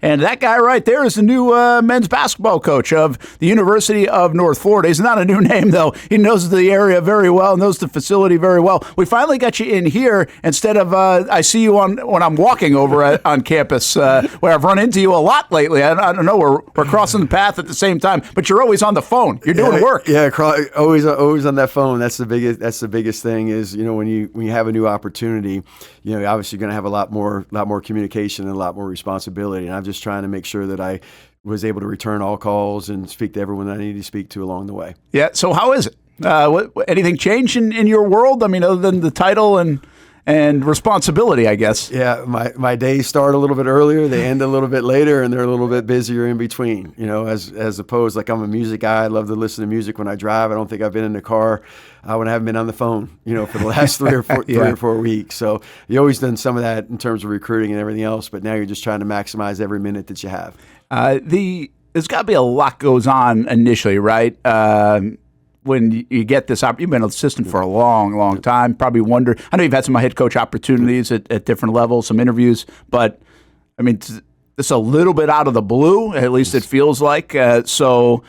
And that guy right there is the new men's basketball coach of the University of North Florida. He's not a new name, though. He knows the area very well, knows the facility very well. We finally got you in here instead of I see you when I'm walking over on campus, where I've run into you a lot lately. I don't know. We're crossing the path at the same time, but you're always on the phone. You're doing work. Yeah, always on that phone. That's the biggest thing is, when you have a new opportunity, you're obviously going to have a lot more communication and a lot more responsibility. And I'm just trying to make sure that I was able to return all calls and speak to everyone that I needed to speak to along the way. Yeah. So how is it? Anything changed in your world? I mean, other than the title and responsibility, I guess. Yeah, my days start a little bit earlier, they end a little bit later, and they're a little bit busier in between. As opposed, like I'm a music guy. I love to listen to music when I drive. I don't think I've been in the car when I haven't been on the phone, for the last 3 or 4 weeks. So you always done some of that in terms of recruiting and everything else, but now you're just trying to maximize every minute that you have. There's got to be a lot goes on initially, right? When you get this opportunity, you've been an assistant for a long, long time. Probably wonder. I know you've had some head coach opportunities at different levels, some interviews, but I mean, it's a little bit out of the blue. At least it feels like. So,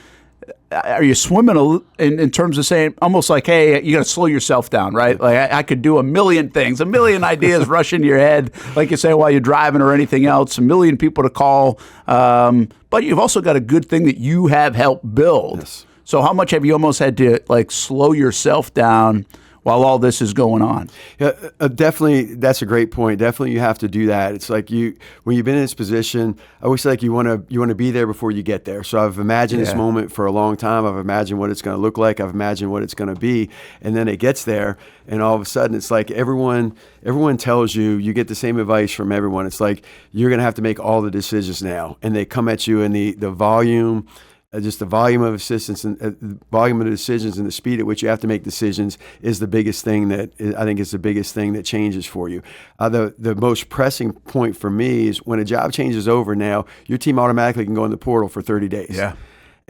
are you swimming in terms of saying almost like, hey, you got to slow yourself down, right? Like I could do a million things, a million ideas rush into your head, like you say while you're driving or anything else. A million people to call, but you've also got a good thing that you have helped build. Yes. So how much have you almost had to slow yourself down while all this is going on? Yeah, definitely. That's a great point. Definitely, you have to do that. It's like when you've been in this position, I always say you want to be there before you get there. So I've imagined this moment for a long time. I've imagined what it's going to look like. I've imagined what it's going to be, and then it gets there, and all of a sudden, it's like everyone tells you get the same advice from everyone. It's like you're going to have to make all the decisions now, and they come at you in the volume. Just the volume of assistance and volume of the decisions and the speed at which you have to make decisions is the biggest thing that I think is the biggest thing that changes for you. The most pressing point for me is when a job changes over now, your team automatically can go in the portal for 30 days. Yeah.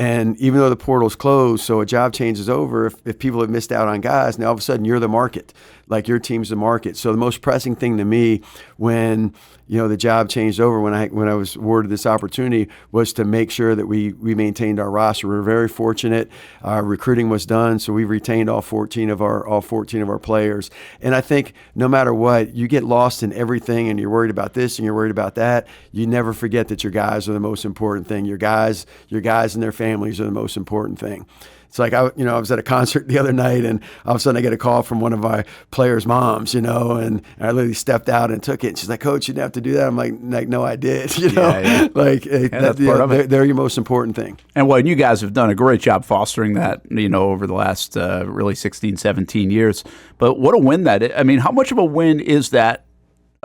And even though the portal's closed, so a job changes over, if people have missed out on guys, now all of a sudden you're the market, like your team's the market. So the most pressing thing to me when the job changed over, when I was awarded this opportunity, was to make sure that we maintained our roster. We were very fortunate. Recruiting was done, so we retained all 14 of our players. And I think no matter what, you get lost in everything, and you're worried about this and you're worried about that. You never forget that your guys are the most important thing. Your guys and their families are the most important thing. It's like I was at a concert the other night, and all of a sudden I get a call from one of my players' moms, and I literally stepped out and took it. And she's like, "Coach, you didn't have to do that." I'm like, "No, I did." They're your most important thing. And you guys have done a great job fostering that, over the last really 16, 17 years. But what a win that is. I mean, how much of a win is that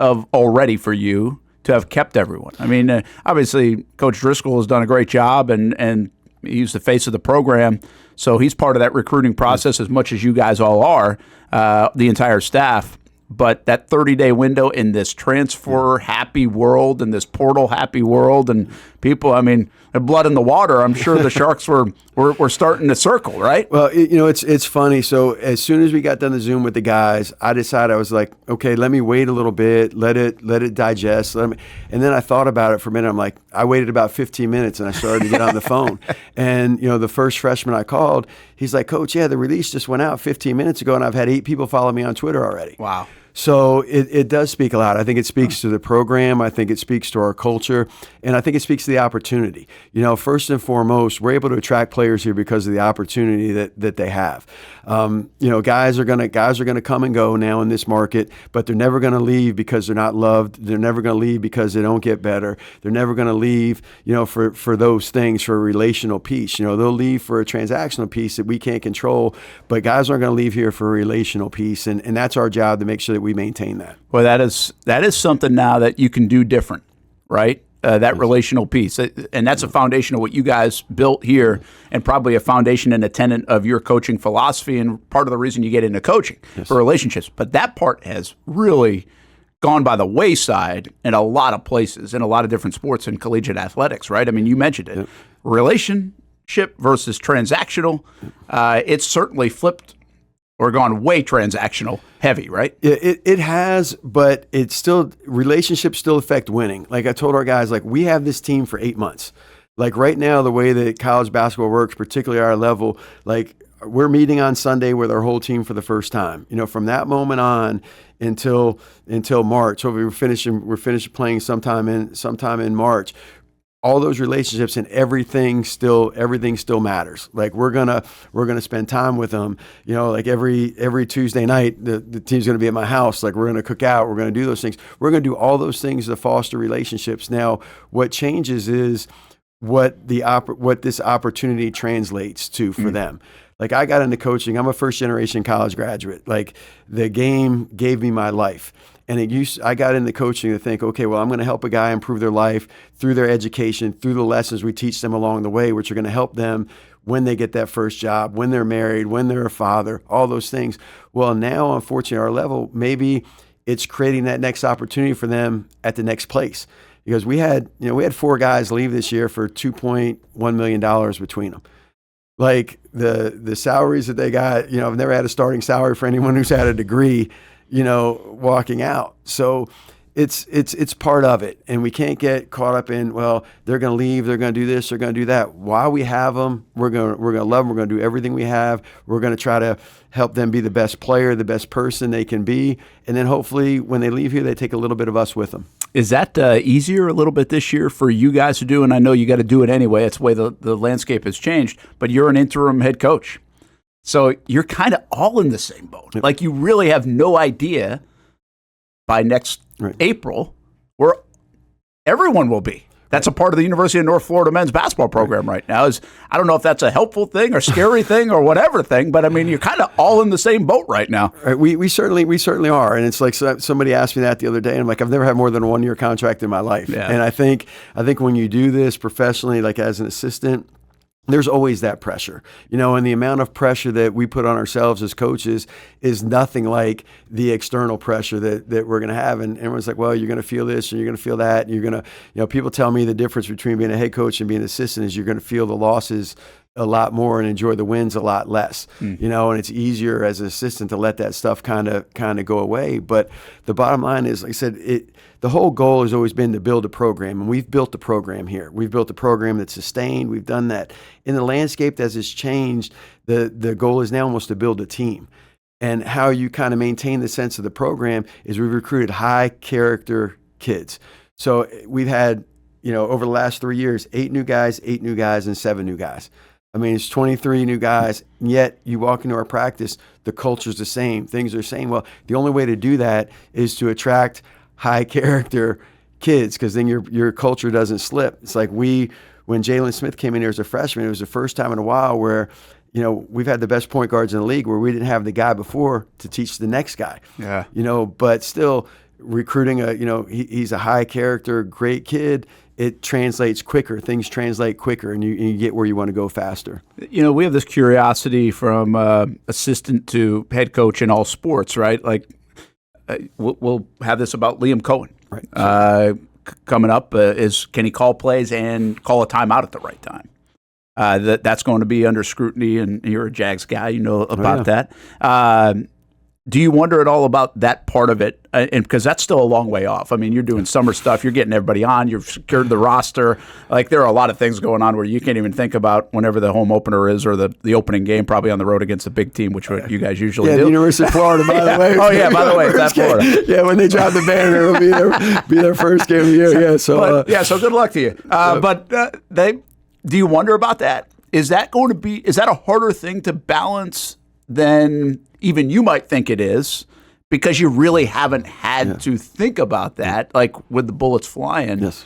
already for you to have kept everyone? I mean, obviously, Coach Driscoll has done a great job, and he's the face of the program. So he's part of that recruiting process as much as you guys all are, the entire staff. But that 30-day window in this transfer-happy world, in this portal-happy world, and people, I mean, their blood in the water, I'm sure the Sharks were starting to circle, right? Well, it's funny. So as soon as we got done the Zoom with the guys, I decided, I was like, okay, let me wait a little bit, let it digest. And then I thought about it for a minute. I'm like, I waited about 15 minutes, and I started to get on the phone. And, the first freshman I called, he's like, "Coach, yeah, the release just went out 15 minutes ago, and I've had 8 people follow me on Twitter already." Wow. So it does speak a lot. I think it speaks to the program. I think it speaks to our culture, and I think it speaks to the opportunity. First and foremost, we're able to attract players here because of the opportunity that they have. Guys are gonna come and go now in this market, but they're never gonna leave because they're not loved. They're never gonna leave because they don't get better. They're never gonna leave, for those things, for a relational piece. They'll leave for a transactional piece that we can't control, but guys aren't gonna leave here for a relational piece, and that's our job to make sure that we maintain that. Well, that is something now that you can do different, right? That relational piece. And that's a foundation of what you guys built here, and probably a foundation and a tenet of your coaching philosophy, and part of the reason you get into coaching for relationships. But that part has really gone by the wayside in a lot of places, in a lot of different sports and collegiate athletics, right? I mean, you mentioned it. Yep. Relationship versus transactional. It's certainly flipped or gone way transactional heavy, right? It has, but it's still, relationships still affect winning. Like I told our guys, like we have this team for 8 months. Like right now, the way that college basketball works, particularly at our level, like we're meeting on Sunday with our whole team for the first time. From that moment on until March. So we're finishing playing sometime in March. All those relationships and everything still matters. Like we're gonna spend time with them. Like every Tuesday night, the team's gonna be at my house. Like we're gonna cook out. We're gonna do those things. We're gonna do all those things to foster relationships. Now, what changes is what this opportunity translates to for them. Like I got into coaching. I'm a first generation college graduate. Like the game gave me my life. And I got into coaching to think, okay, well, I'm going to help a guy improve their life through their education, through the lessons we teach them along the way, which are going to help them when they get that first job, when they're married, when they're a father, all those things. Well, now, unfortunately, at our level, maybe it's creating that next opportunity for them at the next place. Because we had 4 guys leave this year for $2.1 million between them. Like the salaries that they got, I've never had a starting salary for anyone who's had a degree, walking out. So it's part of it. And we can't get caught up in, well, they're going to leave, they're going to do this, they're going to do that. While we have them, we're going to love them. We're going to do everything we have. We're going to try to help them be the best player, the best person they can be. And then hopefully when they leave here, they take a little bit of us with them. Is that easier a little bit this year for you guys to do? And I know you got to do it anyway. It's the way the landscape has changed. But you're an interim head coach. So you're kind of all in the same boat. Like you really have no idea by next April where everyone will be. That's a part of the University of North Florida men's basketball program right now. I don't know if that's a helpful thing or scary thing or whatever thing, but I mean, you're kind of all in the same boat right now. Right. We certainly are. And it's like somebody asked me that the other day, and I'm like, I've never had more than a 1-year contract in my life. Yeah. And I think when you do this professionally, like as an assistant, there's always that pressure, and the amount of pressure that we put on ourselves as coaches is nothing like the external pressure that we're going to have. And everyone's like, well, you're going to feel this and you're going to feel that. And you're going to, people tell me the difference between being a head coach and being an assistant is you're going to feel the losses a lot more and enjoy the wins a lot less, and it's easier as an assistant to let that stuff kind of go away. But the bottom line is, like I said, the whole goal has always been to build a program, and we've built the program here. We've built a program that's sustained. We've done that. In the landscape as it's changed, the goal is now almost to build a team. And how you kind of maintain the sense of the program is we've recruited high character kids. So we've had, over the last 3 years, 8 new guys, and 7 new guys. I mean, it's 23 new guys, and yet you walk into our practice, the culture's the same, things are the same. Well, the only way to do that is to attract high character kids, because then your culture doesn't slip. It's like when Jalen Smith came in here as a freshman, it was the first time in a while where, we've had the best point guards in the league where we didn't have the guy before to teach the next guy. Yeah. But still recruiting he's a high character, great kid. It translates quicker. Things translate quicker, and you get where you want to go faster. We have this curiosity from assistant to head coach in all sports, right? Like we'll have this about Liam Cohen. Right. Coming up can he call plays and call a timeout at the right time? That's going to be under scrutiny, and you're a Jags guy, about that. Do you wonder at all about that part of it? And because that's still a long way off. I mean, you're doing summer stuff. You're getting everybody on. You've secured the roster. Like, there are a lot of things going on where you can't even think about whenever the home opener is or the opening game, probably on the road against a big team, which you guys usually do. The University of Florida, by the way. Oh, yeah, by the way, it's at Florida. Yeah, when they drop the banner, it'll be their first game of the year. Yeah, so good luck to you. Do you wonder about that? Is that a harder thing to balance than even you might think it is, because you really haven't had to think about that, like with the bullets flying? Yes.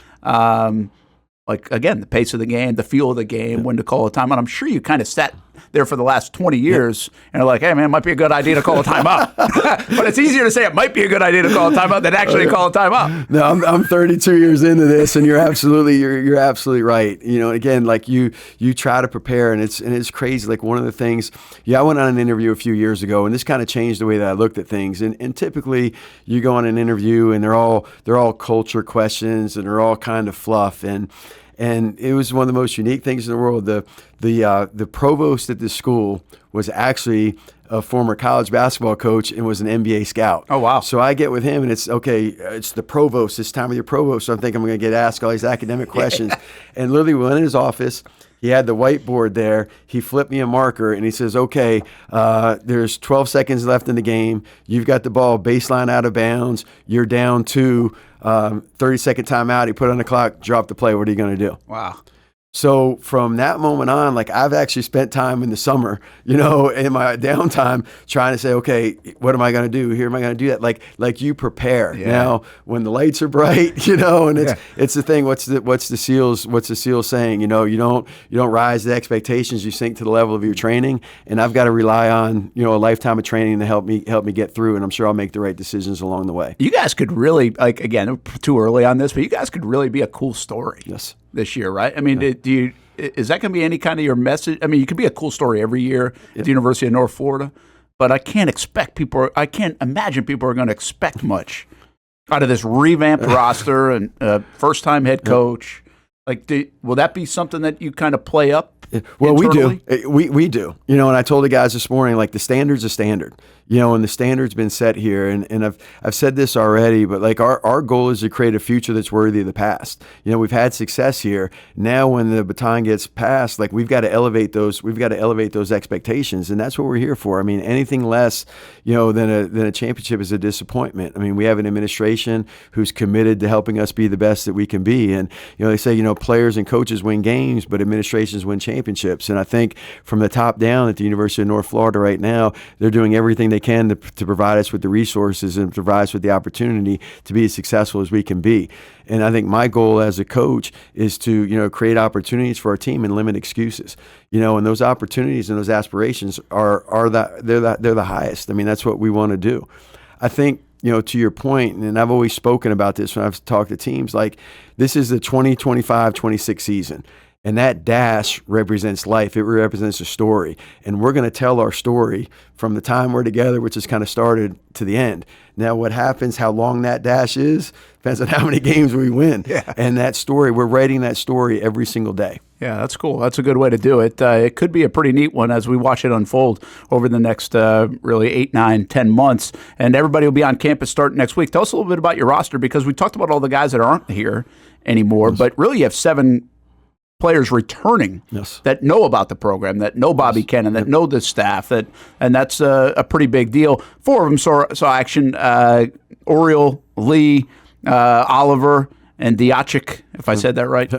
Like, again, the pace of the game, the feel of the game, when to call a timeout. I'm sure you kind of sat there for the last 20 years and are like, hey, man, it might be a good idea to call a timeout. But it's easier to say it might be a good idea to call a timeout than actually call a timeout. No, I'm 32 years into this, and you're absolutely right. Again, like you try to prepare, and it's crazy. Like, one of the things, I went on an interview a few years ago, and this kind of changed the way that I looked at things. And typically you go on an interview and they're all culture questions, and they're all kind of fluff. And it was one of the most unique things in the world. The provost at this school was actually a former college basketball coach and was an NBA scout. Oh, wow. So I get with him, and it's the provost, this time of your provost. So I'm thinking I'm going to get asked all these academic questions. And literally we went in his office. He had the whiteboard there. He flipped me a marker, and he says, okay, there's 12 seconds left in the game. You've got the ball baseline out of bounds. You're down to 30-second timeout. He put on the clock, drop the play. What are you going to do? Wow. So from that moment on, like I've actually spent time in the summer, in my downtime trying to say, okay, what am I going to do here? Am I going to do that? Like you prepare. Yeah. Now when the lights are bright, and it's the thing. What's the SEALs saying? You don't rise to the expectations. You sink to the level of your training. And I've got to rely on a lifetime of training to help me get through. And I'm sure I'll make the right decisions along the way. You guys could really, again, too early on this, but you guys could really be a cool story. Yes. This year, right? I mean, is that going to be any kind of your message? I mean, you could be a cool story every year at the University of North Florida, but I can't imagine people are going to expect much out of this revamped roster and first-time head coach. Will that be something that you kind of play up? Well, internally? we do. And I told the guys this morning, like the standard's a standard. And the standard's been set here. And I've said this already, but like our goal is to create a future that's worthy of the past. We've had success here. Now when the baton gets passed, like we've got to elevate those expectations. And that's what we're here for. I mean, anything less, than a championship is a disappointment. I mean, we have an administration who's committed to helping us be the best that we can be. And, they say, players and coaches win games, but administrations win championships. And I think from the top down at the University of North Florida right now, they're doing everything they can to provide us with the resources and provide us with the opportunity to be as successful as we can be. And I think my goal as a coach is to, create opportunities for our team and limit excuses. And those opportunities and those aspirations they're the highest. I mean, that's what we want to do. I think, to your point, and I've always spoken about this when I've talked to teams, like this is the 2025-26 season. And that dash represents life. It represents a story. And we're going to tell our story from the time we're together, which has kind of started, to the end. Now, what happens, how long that dash is, depends on how many games we win. Yeah. And that story, we're writing that story every single day. Yeah, that's cool. That's a good way to do it. It could be a pretty neat one as we watch it unfold over the next really 8, 9, 10 months. And everybody will be on campus starting next week. Tell us a little bit about your roster, because we talked about all the guys that aren't here anymore, but really you have 7 players returning that know about the program, that know Bobby Kennen, that know the staff, and that's a pretty big deal. 4 of them saw action: Oriole, Lee, Oliver, and Diachik, if I said that right.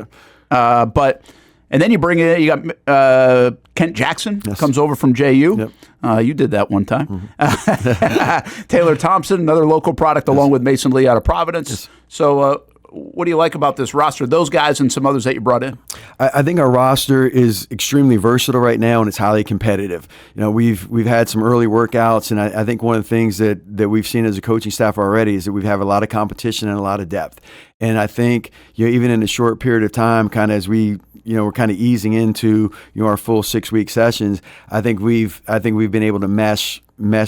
And then you bring in, you got Kent Jackson, comes over from JU. Yep. You did that one time. Mm-hmm. Taylor Thompson, another local product, along with Mason Lee out of Providence. Yes. So what do you like about this roster, those guys and some others that you brought in? I think our roster is extremely versatile right now, and it's highly competitive. We've had some early workouts, and I think one of the things that we've seen as a coaching staff already is that we have a lot of competition and a lot of depth. And I think even in a short period of time, kind of as we're kind of easing into our full 6-week sessions, I think we've been able to mesh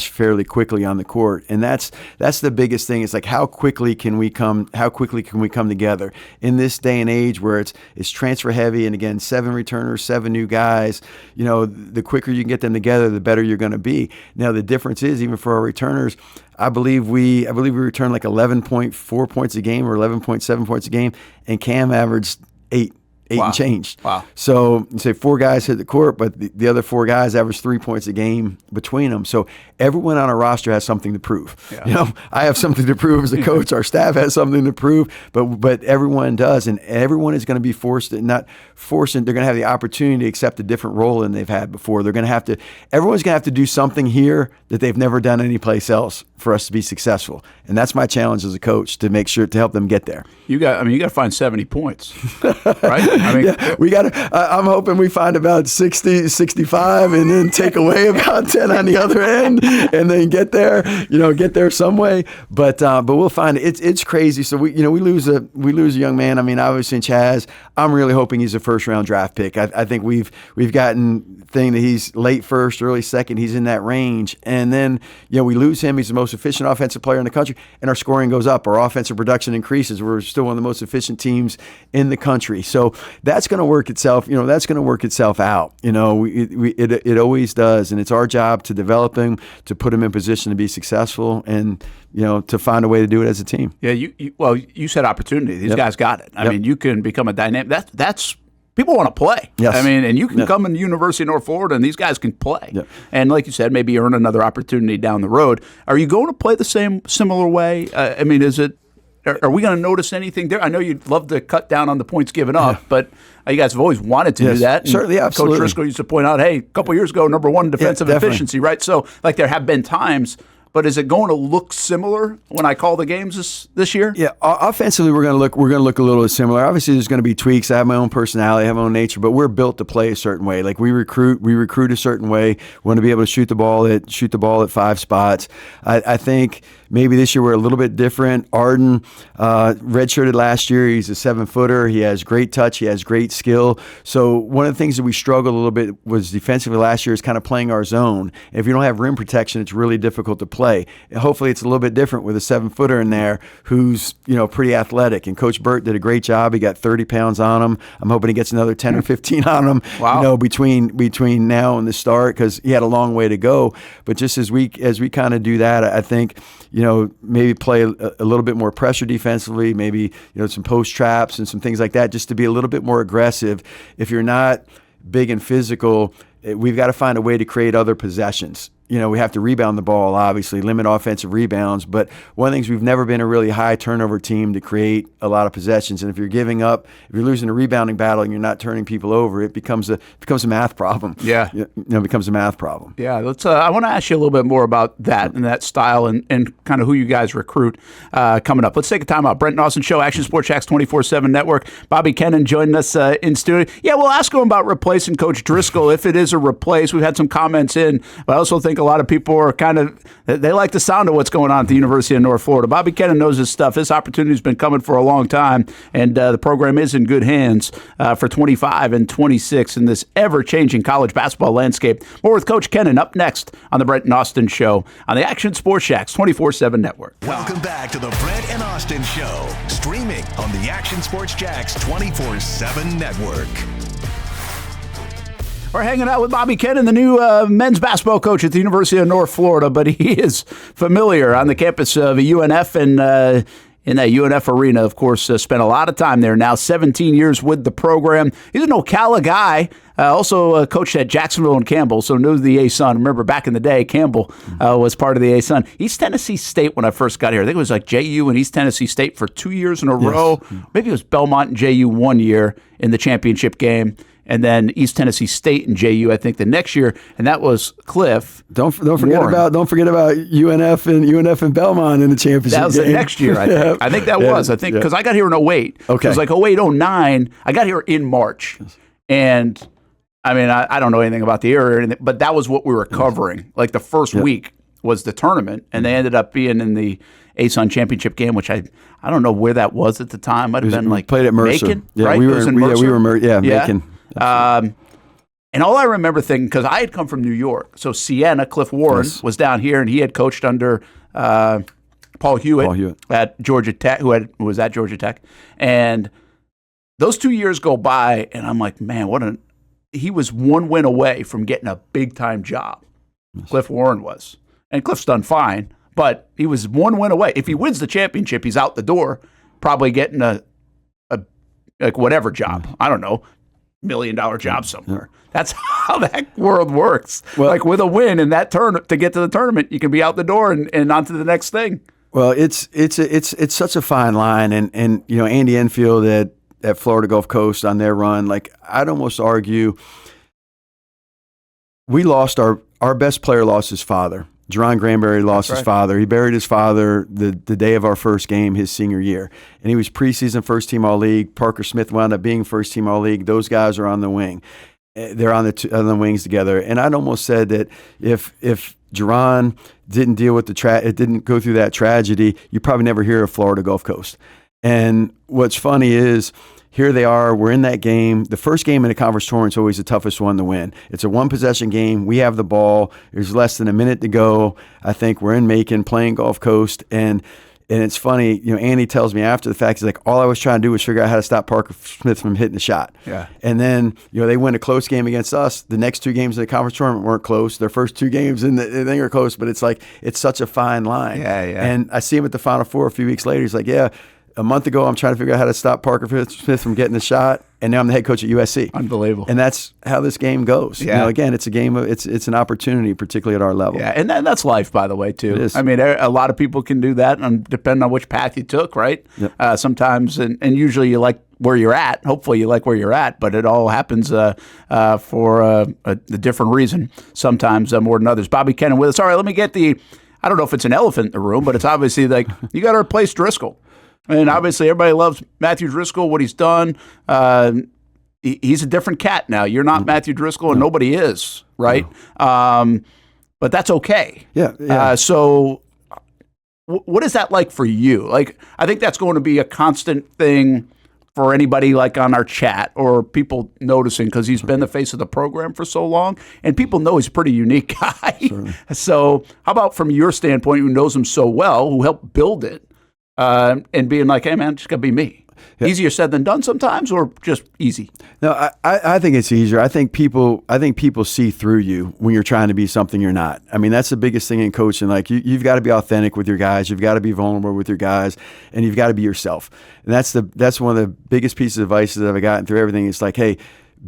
fairly quickly on the court. And that's the biggest thing. It's like how quickly can we come together in this day and age where it's transfer heavy, and again, 7 returners, 7 new guys. The quicker you can get them together, the better you're going to be. Now the difference is, even for our returners, I believe we return like 11.4 points a game or 11.7 points a game, and Cam averaged 8 and change. Wow. So say 4 guys hit the court, but the other 4 guys average 3 points a game between them. So everyone on our roster has something to prove. Yeah. I have something to prove as a coach. Our staff has something to prove, but everyone does, and everyone is going to be they're going to have the opportunity to accept a different role than they've had before. Everyone's going to have to do something here that they've never done anyplace else for us to be successful. And that's my challenge as a coach, to make sure to help them get there. You got to find 70 points, right? I'm hoping we find about 60, 65, and then take away about 10 on the other end, and then get there some way. But we'll find it. It's crazy. So we lose a young man. I mean, obviously in Chaz, I'm really hoping he's a 1st-round draft pick. I think we've gotten thing that he's late 1st, early 2nd. He's in that range, and then we lose him. He's the most efficient offensive player in the country, and our scoring goes up. Our offensive production increases. We're still one of the most efficient teams in the country. So that's going to work itself. That's going to work itself out. It always does, and it's our job to develop them, to put them in position to be successful, and to find a way to do it as a team. Yeah, you said opportunity. These guys got it. I mean, you can become a dynamic. That's people want to play. Yes. I mean, and you can come in the University of North Florida, and these guys can play. Yep. And like you said, maybe earn another opportunity down the road. Are you going to play the similar way? I mean, are we going to notice anything there? I know you'd love to cut down on the points given up, but you guys have always wanted to do that. And certainly, absolutely. Coach Driscoll used to point out, hey, a couple years ago, number one defensive efficiency, right? So, like, there have been times. But is it going to look similar when I call the games this year? Yeah, offensively we're going to look a little similar. Obviously, there's going to be tweaks. I have my own personality, I have my own nature, but we're built to play a certain way. Like we recruit a certain way. We want to be able to shoot the ball at 5 spots. I think maybe this year we're a little bit different. Arden redshirted last year. He's a 7-footer. He has great touch. He has great skill. So one of the things that we struggled a little bit was defensively last year is kind of playing our zone. If you don't have rim protection, it's really difficult to play. And hopefully it's a little bit different with a 7-footer in there who's pretty athletic. And Coach Burt did a great job. He got 30 pounds on him. I'm hoping he gets another 10 or 15 on him. Wow. Between now and the start, because he had a long way to go. But just as we kind of do that, I think maybe play a little bit more pressure defensively, maybe some post traps and some things like that, just to be a little bit more aggressive. If you're not big and physical, we've got to find a way to create other possessions. We have to rebound the ball, obviously, limit offensive rebounds. But one of the things, we've never been a really high turnover team to create a lot of possessions. And if you're giving up, if you're losing a rebounding battle and you're not turning people over, it becomes a math problem. Yeah. It becomes a math problem. Yeah. Let's. I want to ask you a little bit more about that and that style and kind of who you guys recruit coming up. Let's take a time out. Brent Martineau Show, Action Sports Jax 24/7 Network. Bobby Kennen joining us in studio. Yeah, we'll ask him about replacing Coach Driscoll if it is a replace. We've had some comments in, but I also think a lot of people are they like the sound of what's going on at the University of North Florida. Bobby Kennen knows his stuff. This opportunity has been coming for a long time, and the program is in good hands for 25 and 26 in this ever-changing college basketball landscape. More with Coach Kennen up next on the Brent and Austin Show on the Action Sports Jax 24/7 Network. Welcome back to the Brent and Austin Show, streaming on the Action Sports Jax 24/7 Network. We're hanging out with Bobby Kennen, the new men's basketball coach at the University of North Florida, but he is familiar on the campus of UNF and in that UNF arena, of course, spent a lot of time there now, 17 years with the program. He's an Ocala guy, also coached at Jacksonville and Campbell, so knows the A-Sun. Remember, back in the day, Campbell was part of the A-Sun. East Tennessee State, when I first got here, I think it was like JU and East Tennessee State for 2 years in a row. Maybe it was Belmont and JU 1 year in the championship game. And then East Tennessee State and JU, I think, the next year, and that was Cliff. Don't forget about UNF and Belmont in the championship. That was game. The next year, I think. I think that was. I think because I got here in 08. Okay, it was like 08, 09. I got here in March, and I mean, I don't know anything about the area or anything, but that was what we were covering. Like the first week was the tournament, and they ended up being in the A-Sun championship game, which I don't know where that was at the time. Might have been like played at Mercer. Macon, yeah, right? we were in Mercer. Macon. And all I remember thinking, because I had come from New York, so Siena, Cliff Warren, was down here, and he had coached under Paul Hewitt at Georgia Tech, who was at Georgia Tech. And those 2 years go by, and I'm like, man, he was one win away from getting a big-time job. Yes. Cliff Warren was. And Cliff's done fine, but he was one win away. If he wins the championship, he's out the door, probably getting a like whatever job. I don't know. $1 million job somewhere. That's how that world works. Well, like with a win in that tournament, to get to the tournament, you can be out the door and on to the next thing. Well, it's such a fine line, and Andy Enfield at Florida Gulf Coast on their run, like I'd almost argue we lost our best player lost his father. Jerron Granberry lost his father. He buried his father the day of our first game his senior year. And he was preseason first-team All-League. Parker Smith wound up being first-team All-League. Those guys are on the wing. They're on the wings together. And I'd almost said that if Jerron didn't deal with it didn't go through that tragedy, you probably never hear of Florida Gulf Coast. And what's funny is, here they are. We're in that game. The first game in a conference tournament is always the toughest one to win. It's a one-possession game. We have the ball. There's less than a minute to go. I think we're in Macon playing Gulf Coast, and And it's funny, Andy tells me after the fact, he's like, all I was trying to do was figure out how to stop Parker Smith from hitting the shot. Yeah. And then, they win a close game against us. The next 2 games in the conference tournament weren't close. Their first 2 games in the thing are close, but it's like, it's such a fine line. Yeah. And I see him at the Final Four a few weeks later. He's like, yeah, a month ago, I'm trying to figure out how to stop Parker Smith from getting the shot. And now I'm the head coach at USC. Unbelievable. And that's how this game goes. Yeah. Again, it's a game of, it's an opportunity, particularly at our level. Yeah, and that's life, by the way, too. It is. I mean, a lot of people can do that, and depending on which path you took, right? Yep. Sometimes, and usually you like where you're at. Hopefully you like where you're at, but it all happens for a different reason, sometimes more than others. Bobby Kennen with us. All right, let me get I don't know if it's an elephant in the room, but it's obviously like you got to replace Driscoll. And obviously everybody loves Matthew Driscoll, what he's done. He's a different cat now. You're not Matthew Driscoll, and nobody is, right? No. But that's okay. Yeah. So what is that like for you? Like, I think that's going to be a constant thing for anybody like on our chat or people noticing, because he's been the face of the program for so long, and people know he's a pretty unique guy. Certainly. So how about from your standpoint, who knows him so well, who helped build it, and being like, hey, man, it's got to be me. Yeah. Easier said than done sometimes, or just easy? No, I think it's easier. I think people see through you when you're trying to be something you're not. I mean, that's the biggest thing in coaching. Like you've got to be authentic with your guys. You've got to be vulnerable with your guys, and you've got to be yourself. And that's one of the biggest pieces of advice that I've gotten through everything. It's like, hey,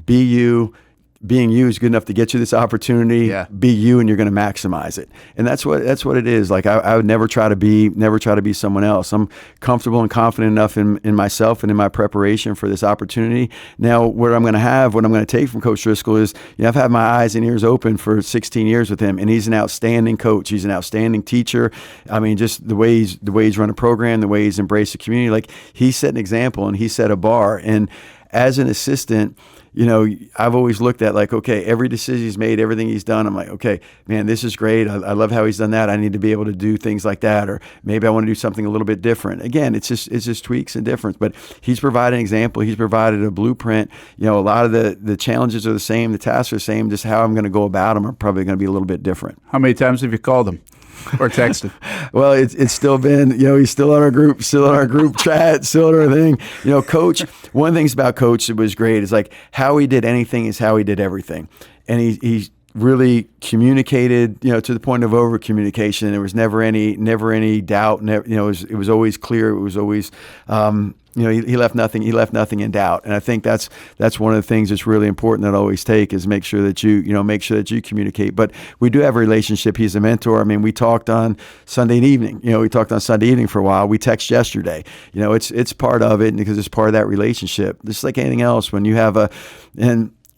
be you. Being you is good enough to get you this opportunity. Yeah. Be you, and you're going to maximize it. And that's what it is. Like I would never try to be someone else. I'm comfortable and confident enough in myself and in my preparation for this opportunity. Now, what I'm going to take from Coach Driscoll is, I've had my eyes and ears open for 16 years with him, and he's an outstanding coach. He's an outstanding teacher. I mean, just the way he's run a program, the way he's embraced the community. Like he set an example and he set a bar. And as an assistant, I've always looked at like, okay, every decision he's made, everything he's done, I'm like, okay, man, this is great. I love how he's done that. I need to be able to do things like that, or maybe I want to do something a little bit different. Again, it's just tweaks and difference, but he's provided an example. He's provided a blueprint. A lot of the challenges are the same. The tasks are the same. Just how I'm going to go about them are probably going to be a little bit different. How many times have you called him? Or texted? Well, it's still been, he's still on our group chat, still on our thing. Coach, one of the things about Coach that was great is like how he did anything is how he did everything. And he really communicated, to the point of over communication. There was never any doubt. It was always clear. It was always, he left nothing in doubt. And I think that's one of the things that's really important that I always take is make sure that you communicate. But we do have a relationship. He's a mentor. I mean, we talked on Sunday evening. We talked on Sunday evening for a while. We text yesterday. It's part of it because it's part of that relationship. Just like anything else, when you have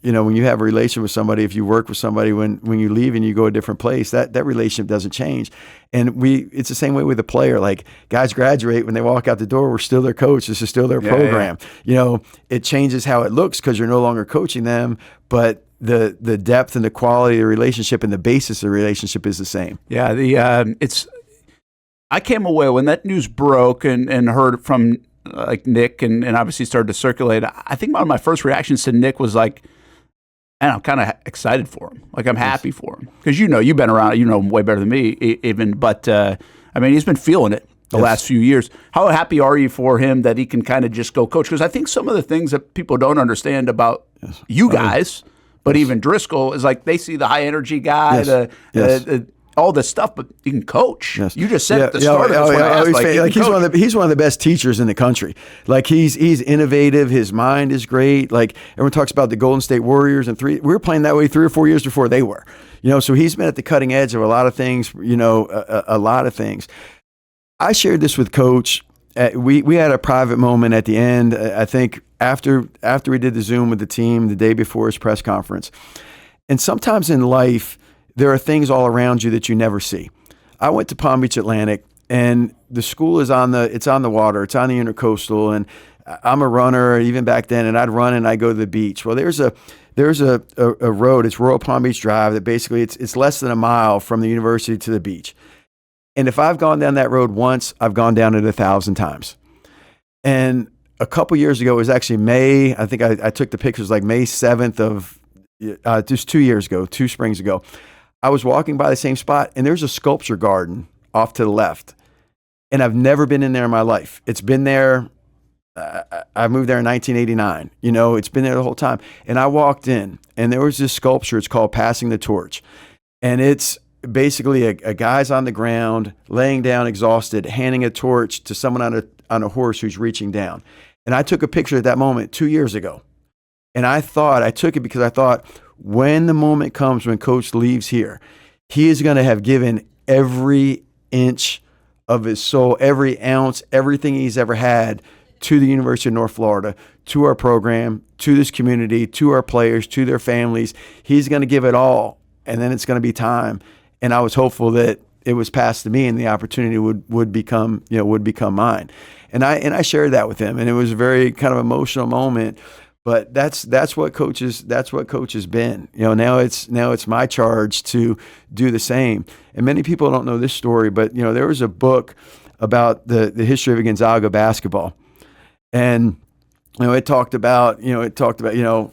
when you have a relation with somebody, if you work with somebody, when you leave and you go a different place, that relationship doesn't change. And it's the same way with a player. Like guys graduate, when they walk out the door, we're still their coach. This is still their program. Yeah. It changes how it looks because you're no longer coaching them, but the depth and the quality of the relationship and the basis of the relationship is the same. Yeah. I came away when that news broke and heard from like Nick and obviously started to circulate. I think one of my first reactions to Nick was like, and I'm kind of excited for him. Like I'm happy for him because you've been around. You know him way better than me, even. But I mean, he's been feeling it the last few years. How happy are you for him that he can kind of just go coach? Because I think some of the things that people don't understand about you guys, but even Driscoll, is like they see the high energy guy, all this stuff, but you can coach. Yes. You just said at the start of this, he's one of the best teachers in the country. Like he's innovative. His mind is great. Like everyone talks about the Golden State Warriors we were playing that way 3 or 4 years before they were. So he's been at the cutting edge of a lot of things. A lot of things. I shared this with Coach. We had a private moment at the end. I think after we did the Zoom with the team the day before his press conference. And sometimes in life, there are things all around you that you never see. I went to Palm Beach Atlantic, and the school is on the water. It's on the Intercoastal, and I'm a runner even back then, and I'd run and I'd go to the beach. Well, there's a road. It's Royal Palm Beach Drive that basically it's less than a mile from the university to the beach. And if I've gone down that road once, I've gone down it 1,000 times. And a couple years ago, it was actually May. I think I took the pictures like May 7th of just 2 springs ago. I was walking by the same spot, and there's a sculpture garden off to the left. and I've never been in there in my life. It's been there. I moved there in 1989. You know, it's been there the whole time. And I walked in, and there was this sculpture. It's called Passing the Torch. And it's basically a guy's on the ground, laying down exhausted, handing a torch to someone on a horse who's reaching down. And I took a picture at that moment 2 years ago. And I took it because I thought, when the moment comes when Coach leaves here, he is going to have given every inch of his soul, every ounce, everything he's ever had to the University of North Florida, to our program, to this community, to our players, to their families. He's going to give it all, and then it's going to be time. And I was hopeful that it was passed to me and the opportunity would become mine. And I shared that with him, and it was a very kind of emotional moment. But that's what Coach has been. You know, now it's my charge to do the same. And many people don't know this story, but you know, there was a book about the history of Gonzaga basketball. And you know, it talked about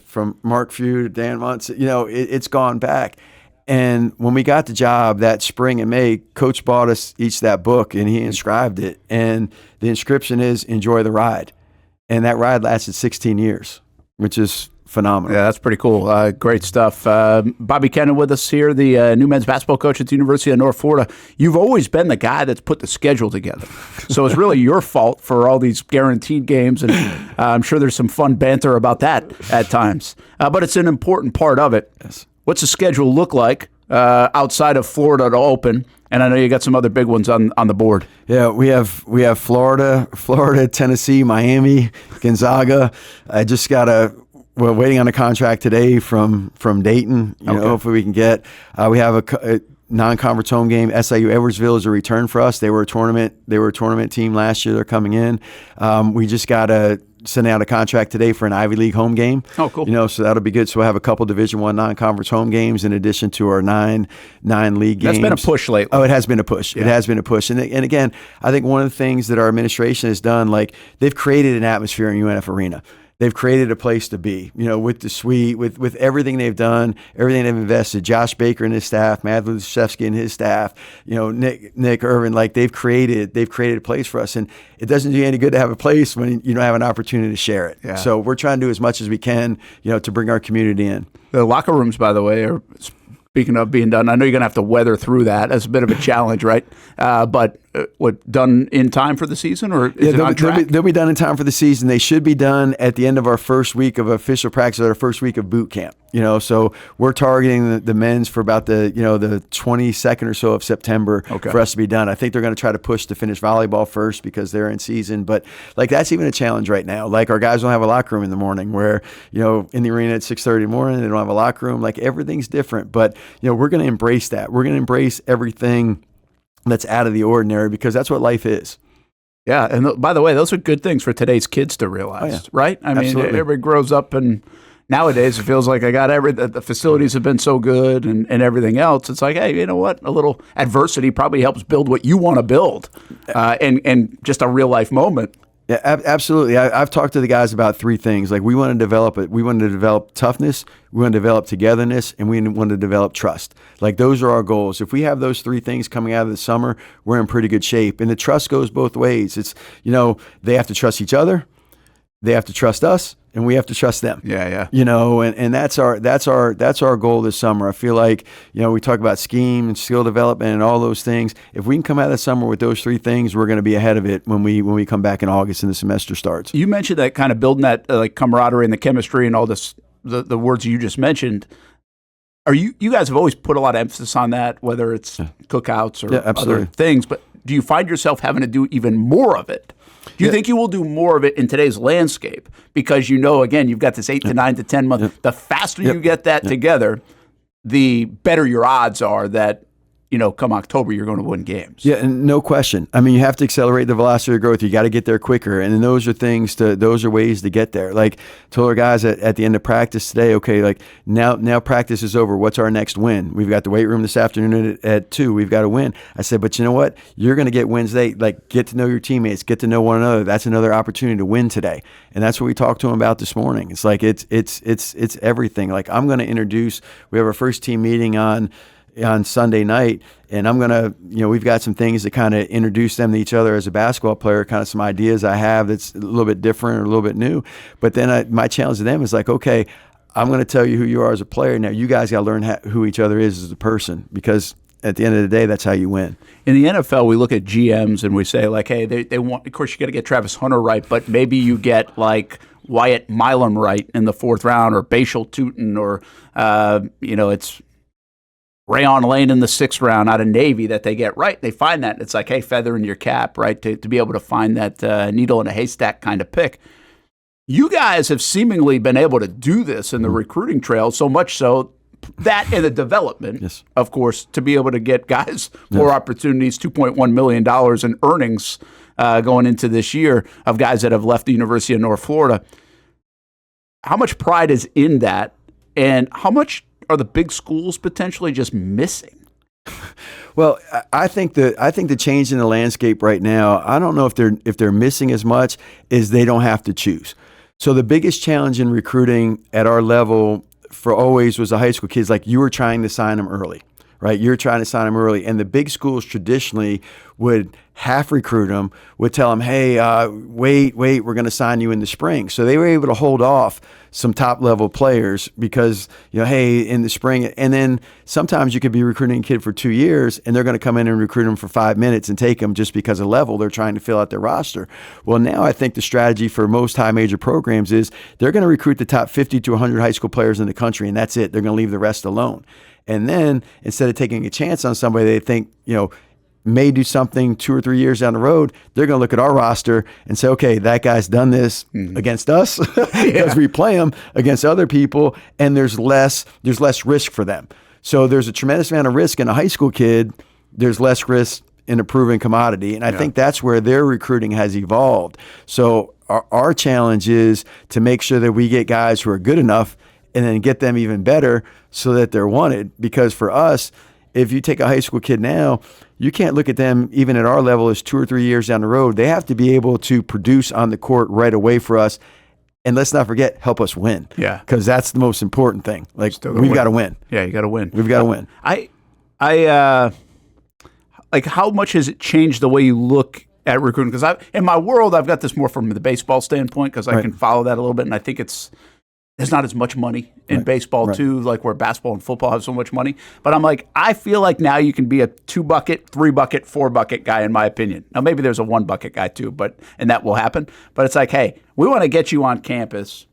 from Mark Few to Dan Muntz, you know, it's gone back. And when we got the job that spring in May, Coach bought us each that book, and he inscribed it. And the inscription is "Enjoy the ride," and that ride lasted 16 years, which is phenomenal. Yeah, that's pretty cool. Great stuff. Bobby Kennen with us here, the new men's basketball coach at the University of North Florida. You've always been the guy that's put the schedule together. So it's really your fault for all these guaranteed games, and I'm sure there's some fun banter about that at times. But it's an important part of it. Yes. What's the schedule look like outside of Florida to open? And I know you got some other big ones on the board. Yeah, we have Florida, Tennessee, Miami, Gonzaga. We're waiting on a contract today from Dayton. You know, hopefully we can get. We have a non-conference home game. SIU Edwardsville is a return for us. They were a tournament team last year. They're coming in. We just got to send out a contract today for an Ivy League home game. Oh, cool. You know, so that'll be good. So we'll have a couple Division I non-conference home games in addition to our nine league games. That's been a push lately. Oh, it has been a push. Yeah. It has been a push. And again, I think one of the things that our administration has done, like they've created an atmosphere in UNF Arena. They've created a place to be, you know, with the suite, with everything they've done, everything they've invested. Josh Baker and his staff, Matthew Driscoll and his staff, you know, Nick Irvin, like they've created a place for us. And it doesn't do you any good to have a place when you don't have an opportunity to share it. Yeah. So we're trying to do as much as we can, you know, to bring our community in. The locker rooms, by the way, are, speaking of being done, I know you're going to have to weather through that. That's a bit of a challenge, right? But done in time for the season, or is it on track? They'll be done in time for the season. They should be done at the end of our first week of official practice, or our first week of boot camp. You know, so we're targeting the men's for about the 22nd or so of September for us to be done. I think they're going to try to push to finish volleyball first because they're in season. But like that's even a challenge right now. Like our guys don't have a locker room in the morning, where you know in the arena at 6:30 in the morning they don't have a locker room. Like everything's different. But you know we're going to embrace that. We're going to embrace everything that's out of the ordinary because that's what life is. Yeah, and by the way, those are good things for today's kids to realize, right? I mean, everybody grows up, and nowadays it feels like the facilities have been so good and everything else. It's like, hey, you know what? A little adversity probably helps build what you want to build, and just a real life moment. Yeah, absolutely. I've talked to the guys about three things. Like we want to develop toughness, we want to develop togetherness, and we want to develop trust. Like those are our goals. If we have those three things coming out of the summer, we're in pretty good shape. And the trust goes both ways. It's, you know, they have to trust each other, they have to trust us, and we have to trust them. Yeah. You know, and that's our goal this summer. I feel like, you know, we talk about scheme and skill development and all those things. If we can come out of the summer with those three things, we're going to be ahead of it when we come back in August and the semester starts. You mentioned that kind of building that like camaraderie and the chemistry and all this, the words you just mentioned. Are you guys have always put a lot of emphasis on that, whether it's cookouts or other things, but do you find yourself having to do even more of it? Do you think you will do more of it in today's landscape? Because you know, again, you've got this 8 to 9 to 10 months. The faster you get that together, the better your odds are that, you know, come October, you're going to win games. Yeah, and no question. I mean, you have to accelerate the velocity of growth. You got to get there quicker. And then those are ways to get there. Like, told our guys at the end of practice today, okay, like now practice is over. What's our next win? We've got the weight room this afternoon at 2. We've got to win. I said, but you know what? You're going to get Wednesday. Like, get to know your teammates, get to know one another. That's another opportunity to win today. And that's what we talked to them about this morning. It's like, it's everything. Like, I'm going to introduce, we have our first team meeting on on Sunday night, and I'm gonna, we've got some things to kind of introduce them to each other as a basketball player, kind of some ideas I have that's a little bit different or a little bit new. But then my challenge to them is like, okay, I'm going to tell you who you are as a player. Now you guys got to learn who each other is as a person, because at the end of the day, that's how you win. In the NFL, we look at GMs and we say, like, hey, they want, of course, you got to get Travis Hunter right, but maybe you get like Wyatt Milam right in the 4th round, or Bashal Tutin, or it's Rayon Lane in the 6th round out of Navy that they get right. They find that. It's like, hey, feather in your cap, right, to be able to find that needle in a haystack kind of pick. You guys have seemingly been able to do this in the recruiting trail, so much so that in the development, yes, of course, to be able to get guys more opportunities, $2.1 million in earnings going into this year of guys that have left the University of North Florida. How much pride is in that, and how much are the big schools potentially just missing? Well, I think the change in the landscape right now, I don't know if they're missing as much as they don't have to choose. So the biggest challenge in recruiting at our level for always was the high school kids. Like, you were trying to sign them early, right? You're trying to sign them early. And the big schools traditionally would half recruit them, would tell them, hey, wait, we're going to sign you in the spring. So they were able to hold off some top level players because, hey, in the spring. And then sometimes you could be recruiting a kid for 2 years and they're going to come in and recruit them for 5 minutes and take them just because of level. They're trying to fill out their roster. Well, now I think the strategy for most high major programs is they're going to recruit the top 50 to 100 high school players in the country, and that's it. They're going to leave the rest alone. And then instead of taking a chance on somebody they think, may do something 2 or 3 years down the road, they're going to look at our roster and say, okay, that guy's done this against us because we play him against other people, and there's less risk for them. So there's a tremendous amount of risk in a high school kid. There's less risk in a proven commodity. And I think that's where their recruiting has evolved. So our challenge is to make sure that we get guys who are good enough and then get them even better so that they're wanted. Because for us, if you take a high school kid now, you can't look at them even at our level as 2 or 3 years down the road. They have to be able to produce on the court right away for us. And let's not forget, help us win. Yeah. Because that's the most important thing. Like, we've got to win. Yeah, you got to win. We've got to win. Like, how much has it changed the way you look at recruiting? Because in my world, I've got this more from the baseball standpoint, because I can follow that a little bit, and I think there's not as much money in baseball too, like where basketball and football have so much money. But I'm like, I feel like now you can be a 2-bucket, 3-bucket, 4-bucket guy, in my opinion. Now maybe there's a 1-bucket guy too, and that will happen. But it's like, hey, we want to get you on campus,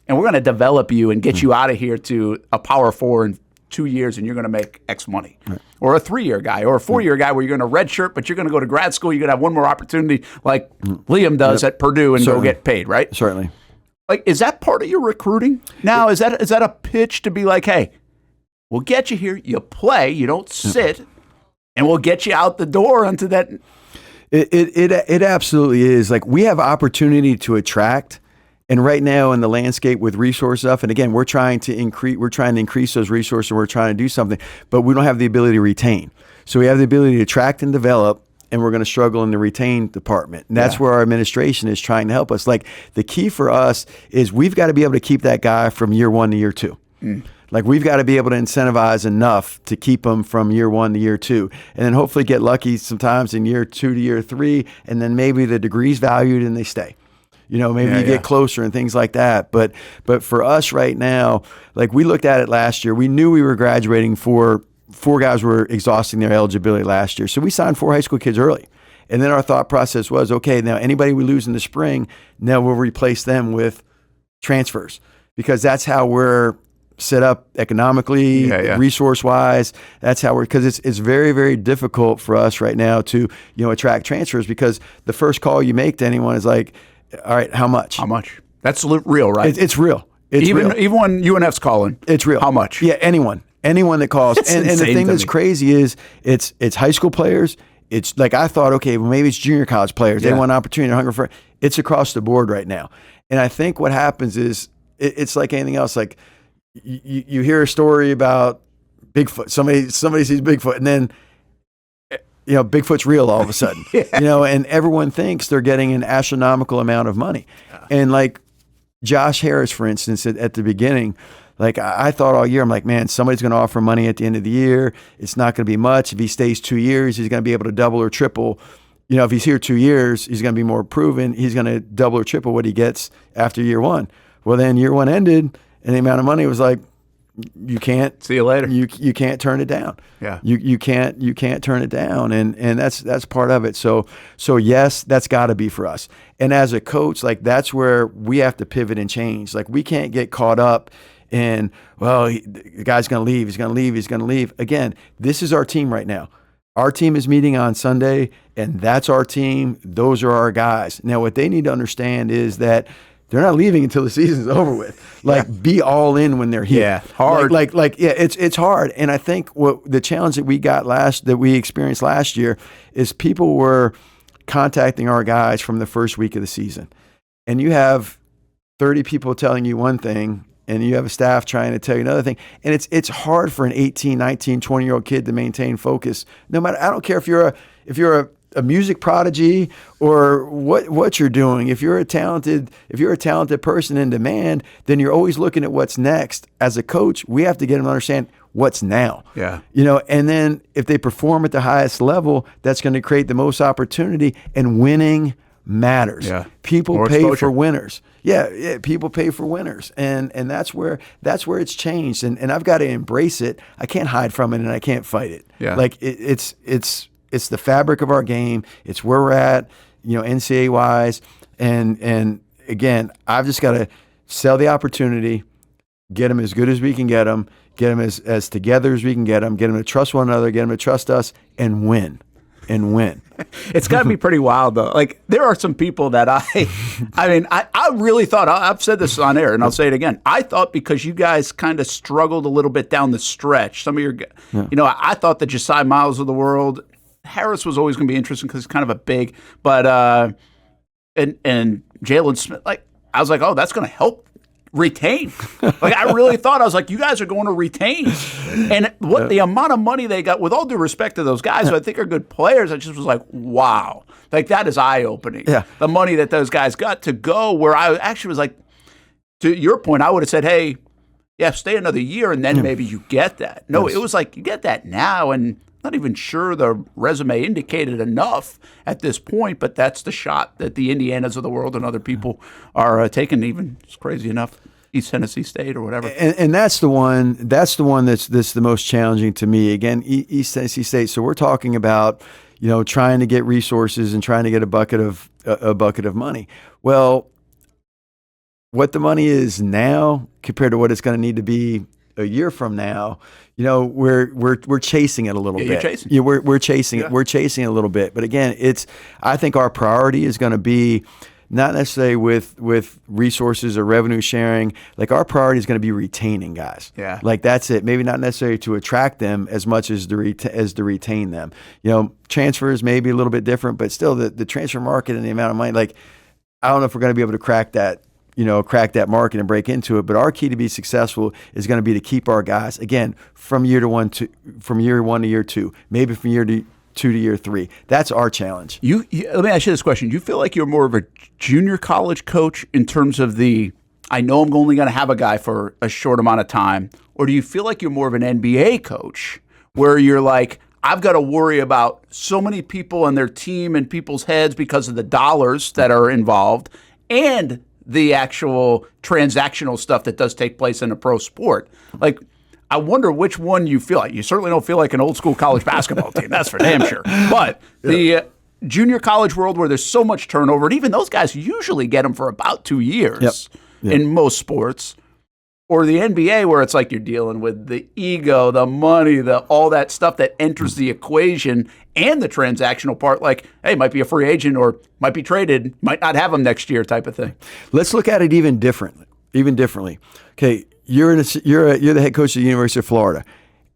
and we're going to develop you and get you out of here to a Power 4 in 2 years, and you're going to make X money. Or a 3-year guy, or a 4-year guy where you're going to redshirt, but you're going to go to grad school. You're going to have one more opportunity, like Liam does at Purdue, and go get paid, right? Certainly. Like, is that part of your recruiting now? Is that a pitch to be like, hey, we'll get you here, you play, you don't sit, and we'll get you out the door onto that? It absolutely is. Like, we have opportunity to attract, and right now in the landscape with resource stuff, and again, we're trying to increase those resources, and we're trying to do something, but we don't have the ability to retain. So we have the ability to attract and develop, and we're going to struggle in the retain department. And that's where our administration is trying to help us. Like, the key for us is we've got to be able to keep that guy from year 1 to year 2. Like, we've got to be able to incentivize enough to keep them from year 1 to year 2. And then hopefully get lucky sometimes in year 2 to year 3, and then maybe the degree's valued and they stay. Maybe you get closer and things like that. But for us right now, like, we looked at it last year. We knew we were graduating 4 guys were exhausting their eligibility last year. So we signed 4 high school kids early. And then our thought process was, okay, now anybody we lose in the spring, now we'll replace them with transfers, because that's how we're set up economically, resource-wise. That's how because it's very, very difficult for us right now to, attract transfers, because the first call you make to anyone is like, all right, how much? How much? That's real, right? It's real. Even when UNF's calling. It's real. How much? Yeah, anyone that calls. And the thing that's crazy is it's high school players. It's like, I thought, okay, well, maybe it's junior college players. They want an opportunity, they're hungry for it. It's across the board right now. And I think what happens is it's like anything else. Like, you hear a story about Bigfoot. Somebody sees Bigfoot, and then Bigfoot's real all of a sudden. And everyone thinks they're getting an astronomical amount of money. And like Josh Harris, for instance, at the beginning, Like I thought all year, I'm like, man, somebody's going to offer money at the end of the year. It's not going to be much. If he stays 2 years, he's going to be able to double or triple. You know, if he's here 2 years, he's going to be more proven. He's going to double or triple what he gets after year one. Well, then year one ended, and the amount of money was like, you can't see you later. You can't turn it down. Yeah. You can't turn it down, and that's part of it. So yes, that's got to be for us. And as a coach, like that's where we have to pivot and change. Like we can't get caught up in, well, the guy's going to leave. He's going to leave. He's going to leave. Again, this is our team right now. Our team is meeting on Sunday, and that's our team. Those are our guys. Now, what they need to understand is that they're not leaving until the season's over with. Like, be all in when they're here. Yeah, hard. It's hard. And I think what the challenge that we experienced last year is people were contacting our guys from the first week of the season, and you have 30 people telling you one thing, and you have a staff trying to tell you another thing. And it's hard for an 18, 19, 20-year-old kid to maintain focus. No matter, I don't care if you're a music prodigy or what you're doing. If you're a talented person in demand, then you're always looking at what's next. As a coach, we have to get them to understand what's now. Yeah. You know, and then if they perform at the highest level, that's going to create the most opportunity, and winning matters. Yeah. People More pay exposure. for winners. Yeah, people pay for winners. And that's where it's changed. And I've got to embrace it. I can't hide from it, and I can't fight it. Yeah. Like it's the fabric of our game. It's where we're at, you know, NCAA wise. And again, I've just got to sell the opportunity, get them as good as we can get them as together as we can get them to trust one another, get them to trust us, and win. It's got to be pretty wild, though. Like, there are some people that I really thought, I've said this on air, and I'll say it again. I thought because you guys kind of struggled a little bit down the stretch, some of your, you know, I thought the Josiah Miles of the world, Harris was always going to be interesting because he's kind of a big, but, and Jalen Smith, like, I was like, oh, that's going to help retain. Like, I really thought, I was like, you guys are going to retain. And what the amount of money they got, with all due respect to those guys who I think are good players, I just was like, wow. Like, that is eye-opening. Yeah. The money that those guys got to go where I actually was like, to your point, I would have said, hey, yeah, stay another year and then maybe you get that. No, It was like, you get that now, and not even sure the resume indicated enough at this point, but that's the shot that the Indianas of the world and other people are taking. Even, it's crazy enough, East Tennessee State or whatever. And that's the one that's the most challenging to me. Again, East Tennessee State. So we're talking about, you know, trying to get resources and trying to get a bucket of money. Well, what the money is now compared to what it's going to need to be a year from now, you know, we're chasing it a little bit. You're chasing. Yeah, we're chasing it. We're chasing it a little bit. But again, I think our priority is going to be not necessarily with resources or revenue sharing. Like, our priority is going to be retaining guys. Yeah. Like, that's it. Maybe not necessarily to attract them as much as to retain them. You know, transfers may be a little bit different, but still the transfer market and the amount of money, like, I don't know if we're going to be able to crack that market and break into it. But our key to be successful is going to be to keep our guys, again, from year one to year two, maybe from year 2 to year 3. That's our challenge. You let me ask you this question. Do you feel like you're more of a junior college coach in terms of I know I'm only going to have a guy for a short amount of time, or do you feel like you're more of an NBA coach where you're like, I've got to worry about so many people and their team and people's heads because of the dollars that are involved and the actual transactional stuff that does take place in a pro sport? Like, I wonder which one you feel like. You certainly don't feel like an old school college basketball team. That's for damn sure. But the junior college world where there's so much turnover, and even those guys usually get them for about 2 years in most sports, or the NBA where it's like you're dealing with the ego, the money, all that stuff that enters the equation, and the transactional part, like, hey, might be a free agent or might be traded, might not have them next year type of thing. Let's look at it even differently. Okay, you're the head coach of the University of Florida.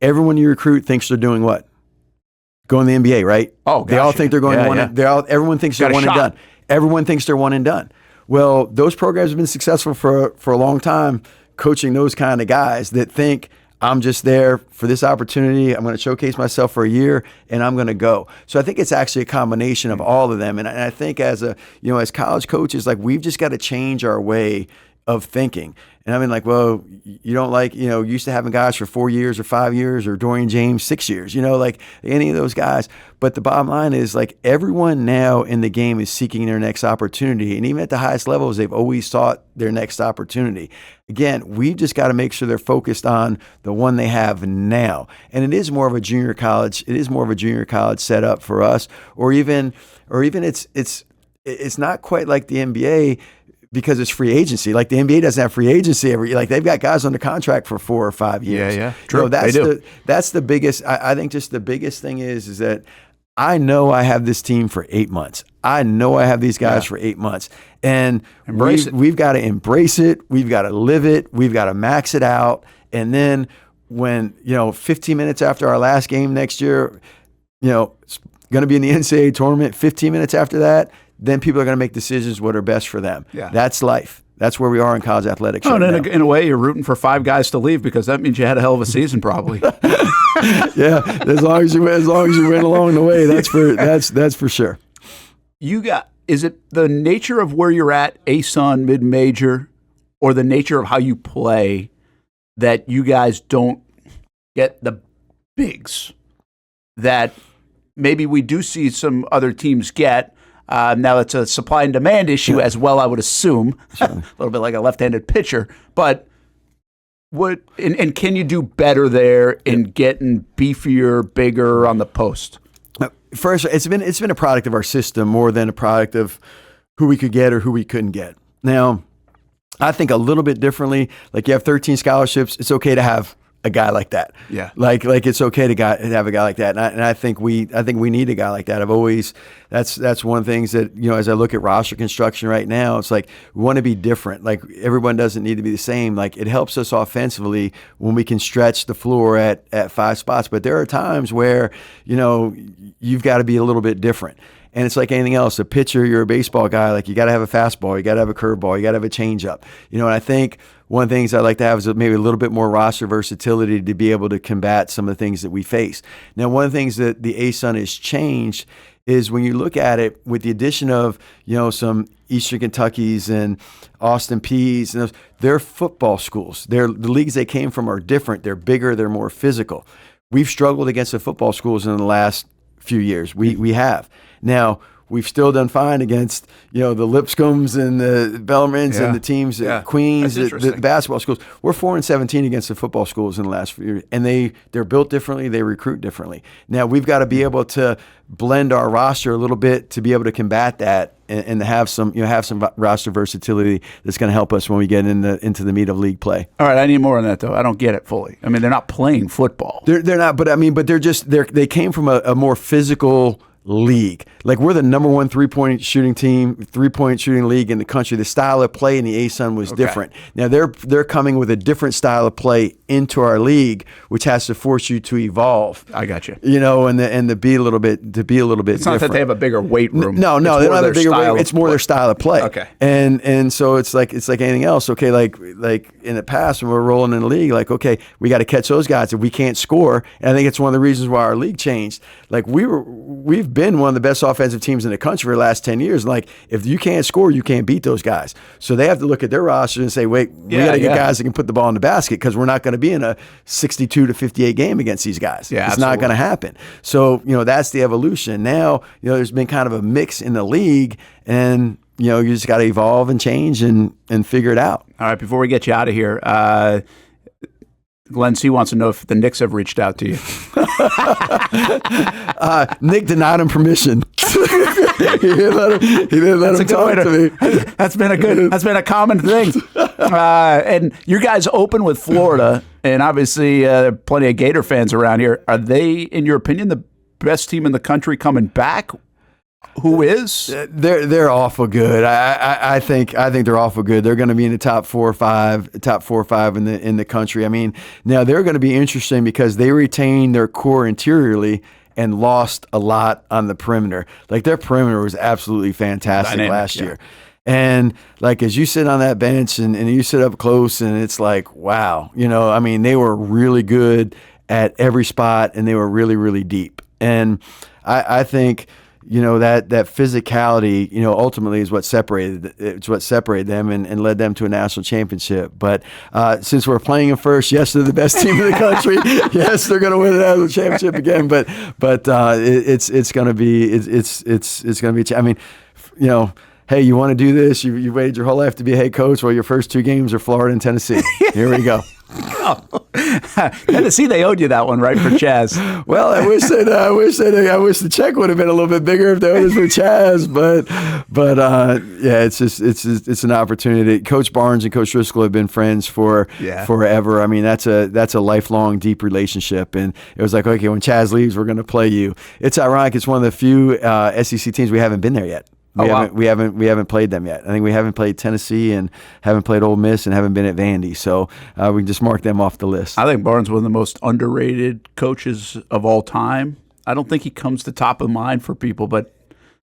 Everyone you recruit thinks they're doing what? Going to the NBA, right? Oh, they all think they're going one. Everyone thinks they're one and done. Everyone thinks they're one and done. Well, those programs have been successful for a long time, coaching those kind of guys that think, I'm just there for this opportunity. I'm going to showcase myself for a year, and I'm going to go. So I think it's actually a combination of all of them. And I think as college coaches, like, we've just got to change our way of thinking. And I mean, like, well, you don't like, used to having guys for 4 years or 5 years, or Dorian James 6 years, like any of those guys. But the bottom line is, like, everyone now in the game is seeking their next opportunity. And even at the highest levels, they've always sought their next opportunity. Again, we've just got to make sure they're focused on the one they have now. And it is more of a junior college. It is more of a junior college setup for us, or even it's not quite like the NBA, because it's free agency. Like, the NBA doesn't have free agency they've got guys under contract for 4 or 5 years. Yeah. True. That's the biggest. I think just the biggest thing is that I know I have this team for 8 months. I know I have these guys for 8 months, and we've got to embrace it. We've got to live it. We've got to max it out. And then when 15 minutes after our last game next year, it's going to be in the NCAA tournament. 15 minutes after that, then people are going to make decisions what are best for them. Yeah. That's life. That's where we are in college athletics. In a way, you're rooting for 5 guys to leave, because that means you had a hell of a season, probably. Yeah, as long as you win along the way, that's for sure. Is it the nature of where you're at, ASUN, mid-major, or the nature of how you play, that you guys don't get the bigs that maybe we do see some other teams get? Now, it's a supply and demand issue as well, I would assume. Sure. A little bit like a left-handed pitcher. But can you do better there in getting beefier, bigger on the post? First, it's been a product of our system more than a product of who we could get or who we couldn't get. Now, I think a little bit differently. Like, you have 13 scholarships. It's okay to have a guy like that. Yeah. Like it's okay to have a guy like that. And I think we need a guy like that. That's one of the things that, as I look at roster construction right now, it's like, we want to be different. Like, everyone doesn't need to be the same. Like, it helps us offensively when we can stretch the floor at 5 spots. But there are times where, you've got to be a little bit different. And it's like anything else. A pitcher, you're a baseball guy. Like, you got to have a fastball, you got to have a curveball, you got to have a changeup. And I think one of the things I like to have is maybe a little bit more roster versatility to be able to combat some of the things that we face. Now, one of the things that the ASUN has changed is, when you look at it with the addition of, some Eastern Kentuckys and Austin Peays, and they're football schools. The leagues they came from are different. They're bigger. They're more physical. We've struggled against the football schools in the last few years. We have. Now, we've still done fine against, the Lipscombs and the Bellarmines and the teams, Queens, the basketball schools. We're 4-17 against the football schools in the last few years, and they're built differently. They recruit differently. Now, we've got to be able to blend our roster a little bit to be able to combat that, and to have some roster versatility that's going to help us when we get into the meat of league play. All right, I need more on that, though. I don't get it fully. I mean, they're not playing football. They're not, but they came from a more physical league. Like, we're the number 1 3-point shooting league in the country. The style of play in the ASUN was different. Now they're coming with a different style of play into our league, which has to force you to evolve. I got you. And to be a little bit It's different. not that they have a bigger weight room. No, they don't have a bigger weight room. It's more their style of play. Okay. And so it's like anything else. Okay, like in the past when we're rolling in the league, like, okay, we got to catch those guys if we can't score. And I think it's one of the reasons why our league changed. Like, we've been one of the best offensive teams in the country for the last 10 years. Like, if you can't score, you can't beat those guys. So they have to look at their roster and say, wait, we got to get guys that can put the ball in the basket, because we're not going to be in a 62-58 game against these guys. Yeah, it's not going to happen. So, that's the evolution. Now, there's been kind of a mix in the league, and, you just got to evolve and change and figure it out. All right, before we get you out of here, Glenn C. wants to know if the Knicks have reached out to you. Nick denied him permission. he didn't let him talk to me. That's been a common thing. And you guys open with Florida, and obviously plenty of Gator fans around here. Are they, in your opinion, the best team in the country coming back? Who is? They're awful good. I think they're awful good. They're going to be in the top 4 or 5 in the country. I mean, now they're going to be interesting because they retain their core interiorly and lost a lot on the perimeter. Like, their perimeter was absolutely fantastic last year. And like, as you sit on that bench and you sit up close, and it's like, wow, I mean, they were really good at every spot, and they were really, really deep. And I think, that physicality, ultimately is what separated them and led them to a national championship. But since we're playing them first, yes, they're the best team in the country. Yes, they're going to win the national championship again. But it's going to be. I mean, hey, you want to do this? You waited your whole life to be a head coach. Well, your first 2 games are Florida and Tennessee. Here we go. Tennessee, they owed you that one, right, for Chaz? Well, I wish the check would have been a little bit bigger if they owed us for Chaz, but yeah, it's an opportunity. Coach Barnes and Coach Driscoll have been friends for forever. I mean, that's a lifelong, deep relationship, and it was like, okay, when Chaz leaves, we're going to play you. It's ironic. It's one of the few SEC teams we haven't been there yet. We haven't played them yet. I think we haven't played Tennessee and haven't played Ole Miss and haven't been at Vandy. So we can just mark them off the list. I think Barnes is one of the most underrated coaches of all time. I don't think he comes to top of mind for people, but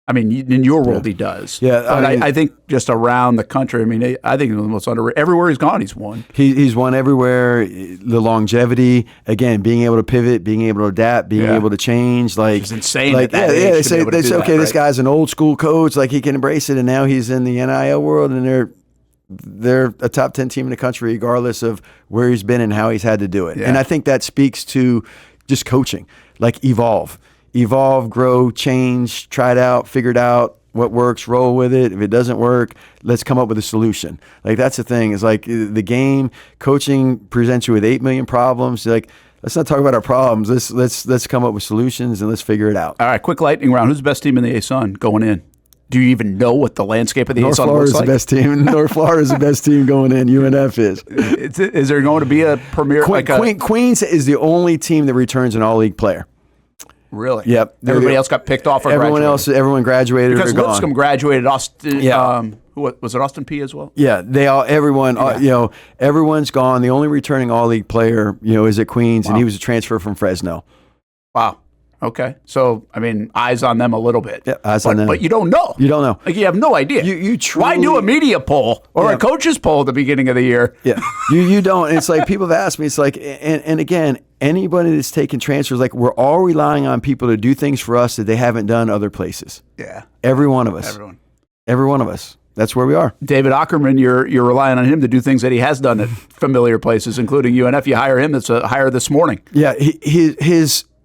I mean, in your world, he does. Yeah, but I think just around the country, I mean, I think he's one of the most underrated. Everywhere he's gone, he's won. He's won everywhere. The longevity, again, being able to pivot, being able to adapt, being able to change. It's insane. They say, okay, this guy's an old school coach. Like, he can embrace it, and now he's in the NIL world, and they're a top 10 team in the country, regardless of where he's been and how he's had to do it. Yeah. And I think that speaks to just coaching, like evolve, grow, change, try it out, figure it out, what works, roll with it. If it doesn't work, let's come up with a solution. Like, that's the thing, is like the game, coaching presents you with 8 million problems. Like, let's not talk about our problems. Let's come up with solutions and let's figure it out. All right, quick lightning round. Who's the best team in the ASUN going in? Do you even know what the landscape of the ASUN looks like? The best team. North Florida is the best team going in. UNF is. Is there going to be a premier? Queens is the only team that returns an all-league player. Really? Yep. Everybody else got picked off or everyone graduated because or gone. Lipscomb graduated. Austin, was it Austin P as well? Yeah, everyone's gone. The only returning all-league player, is at Queens, and he was a transfer from Fresno. Wow. Okay. So, I mean, eyes on them a little bit. Yeah, eyes on them. But you don't know. You don't know. Like, you have no idea. You truly, why do a media poll or a coach's poll at the beginning of the year? Yeah. You don't. It's like, people have asked me, it's like, and again, anybody that's taking transfers, like, we're all relying on people to do things for us that they haven't done other places. Yeah. Every one of us. Every one of us. That's where we are. David Ackerman, you're relying on him to do things that he has done at familiar places, including UNF. You hire him. That's a hire this morning. Yeah.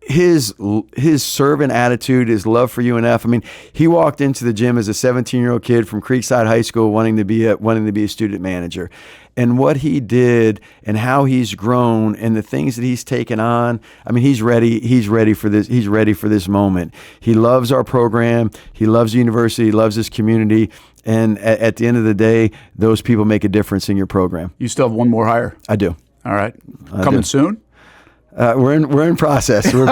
His servant attitude, his love for UNF. I mean, he walked into the gym as a 17-year-old kid from Creekside High School wanting to be a student manager. And what he did and how he's grown and the things that he's taken on, I mean, he's ready for this. He's ready for this moment. He loves our program. He loves the university. He loves his community. And at the end of the day, those people make a difference in your program. You still have one more hire? I do. All right. Coming soon? We're in process. We're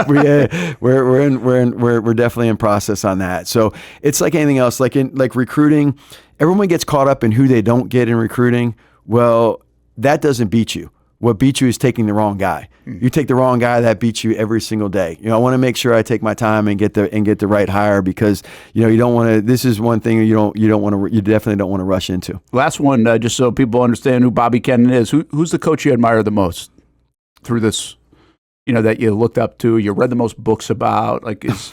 definitely in process on that. So it's like anything else. Like in recruiting, everyone gets caught up in who they don't get in recruiting. Well, that doesn't beat you. What beats you is taking the wrong guy. You take the wrong guy, that beats you every single day. I want to make sure I take my time and get the right hire, because you don't want to. This is one thing you definitely don't want to rush into. Last one, just so people understand who Bobby Kennen is. Who's the coach you admire the most through this? That you looked up to, you read the most books about, like is.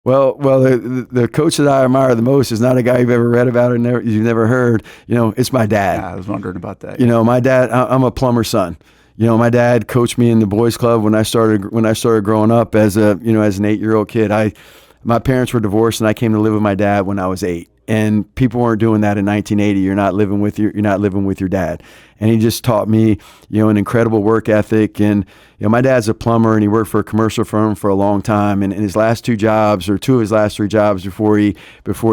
Well, the coach that I admire the most is not a guy you've ever read about or you've never heard. It's my dad. Yeah, I was wondering about that. My dad. I'm a plumber's son. My dad coached me in the boys' club when I started growing up as an 8-year-old kid. My parents were divorced, and I came to live with my dad when I was 8. And people weren't doing that in 1980. You're not living with your dad. And he just taught me, an incredible work ethic. And my dad's a plumber, and he worked for a commercial firm for a long time. And his last 2 jobs, or 2 of his last 3 jobs before he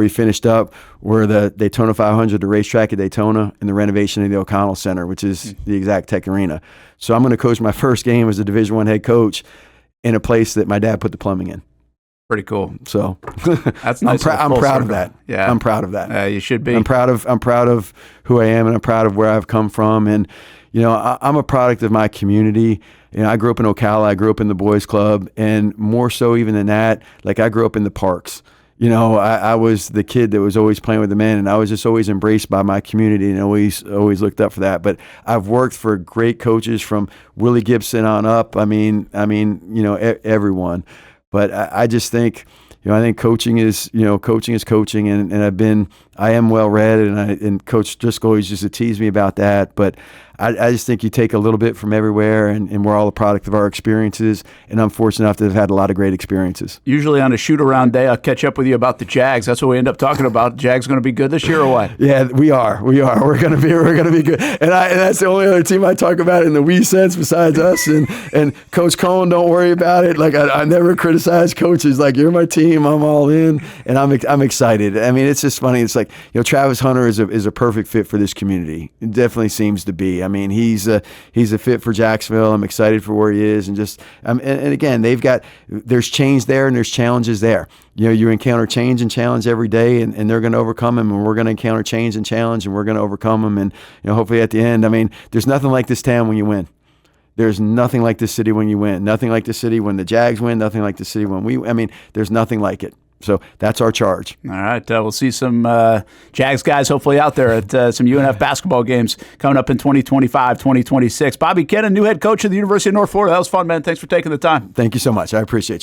finished up, were the Daytona 500, the racetrack at Daytona, and the renovation of the O'Connell Center, which is the exact Tech Arena. So I'm going to coach my first game as a Division I head coach in a place that my dad put the plumbing in. Pretty cool. So that's nice. I'm proud of that. Yeah, I'm proud of that. You should be. I'm proud of who I am, and I'm proud of where I've come from. And I'm a product of my community. I grew up in Ocala. I grew up in the boys' club, and more so even than that, like, I grew up in the parks. I was the kid that was always playing with the men, and I was just always embraced by my community and always looked up for that. But I've worked for great coaches from Willie Gibson on up. I mean, everyone. But I just think, I think coaching is coaching, and I am well read, and Coach Driscoll always used to tease me about that, but I just think you take a little bit from everywhere, and we're all a product of our experiences, and I'm fortunate enough to have had a lot of great experiences. Usually on a shoot-around day, I'll catch up with you about the Jags. That's what we end up talking about. Jags going to be good this year or what? Yeah, we are. We're going to be good. And that's the only other team I talk about in the we sense besides us. And Coach Cohen, don't worry about it. Like I never criticize coaches. Like, you're my team. I'm all in, and I'm excited. I mean, it's just funny. It's like, Travis Hunter is a perfect fit for this community. It definitely seems to be. I mean, he's a fit for Jacksonville. I'm excited for where he is, and again, there's change there and there's challenges there. You encounter change and challenge every day, and they're going to overcome them, and we're going to encounter change and challenge, and we're going to overcome them, and hopefully at the end, I mean, there's nothing like this town when you win. There's nothing like this city when you win. Nothing like this city when the Jags win. Nothing like the city when there's nothing like it. So that's our charge. All right. We'll see some Jags guys hopefully out there at some UNF basketball games coming up in 2025, 2026. Bobby Kennen, new head coach of the University of North Florida. That was fun, man. Thanks for taking the time. Thank you so much. I appreciate you.